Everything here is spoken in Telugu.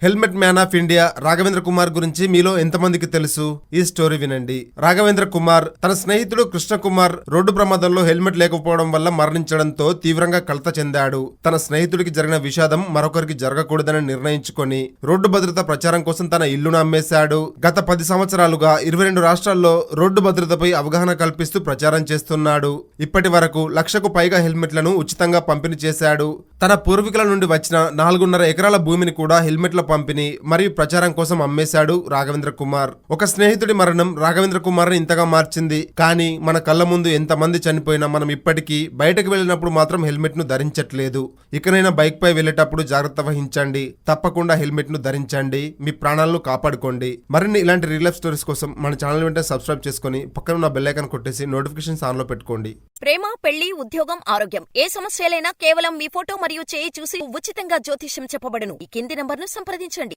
Helmet man of India Raghavendra Kumar గురించి మీలో ఎంతమందికి తెలుసు? ఈ స్టోరీ వినండి. రాఘవేంద్ర కుమార్ తన స్నేహితుడు కృష్ణ కుమార్ రోడ్డు ప్రమాదంలో హెల్మెట్ లేకపోవడం వల్ల మరణించడంతో తీవ్రంగా కలత చెందాడు. తన స్నేహితుడికి జరిగిన విషాదం మరొకరికి జరగకూడదని నిర్ణయించుకొని రోడ్డు భద్రత ప్రచారం కోసం తన ఇల్లును అమ్మేశాడు. గత 10 సంవత్సరాలుగా 22 రాష్ట్రాల్లో రోడ్డు భద్రతపై అవగాహన కల్పిస్తూ ప్రచారం చేస్తున్నాడు. ఇప్పటి వరకు 1,00,000కు పైగా హెల్మెట్లను ఉచితంగా పంపిణీ చేశాడు. తన పూర్వీకుల నుండి వచ్చిన 4.5 ఎకరాల భూమిని కూడా హెల్మెట్ల పంపిణీ మరియు ప్రచారం కోసం అమ్మేశాడు రాఘవేంద్ర కుమార్. ఒక స్నేహితుడి మరణం రాఘవేంద్ర కుమార్ ని ఇంతగా మార్చింది. కానీ మన కళ్ళ ముందు ఎంతమంది చనిపోయినా మనం ఇప్పటికీ బయటకు వెళ్ళినప్పుడు మాత్రం హెల్మెట్ ను ధరించట్లేదు. ఇకనైనా బైక్ పై వెళ్ళేటప్పుడు జాగ్రత్త వహించండి. తప్పకుండా హెల్మెట్ ను ధరించండి. మీ ప్రాణాలను కాపాడుకోండి. మరిన్ని ఇలాంటి రియల్ లైఫ్ స్టోరీస్ కోసం మన ఛానల్ వెంటనే సబ్స్క్రైబ్ చేసుకుని పక్కన ఉన్న బెల్ ఐకాన్ కొట్టేసి నోటిఫికేషన్స్ ఆన్ లో పెట్టుకోండి. ప్రేమ, పెళ్లి, ఉద్యోగం, ఆరోగ్యం ఏ సమస్యలైనా కేవలం మీ ఫోటో మరియు చేయి చూసి ఉచితంగా జ్యోతిష్యం చెప్పబడును. ఈ కింది నంబర్ను సంప్రదించండి.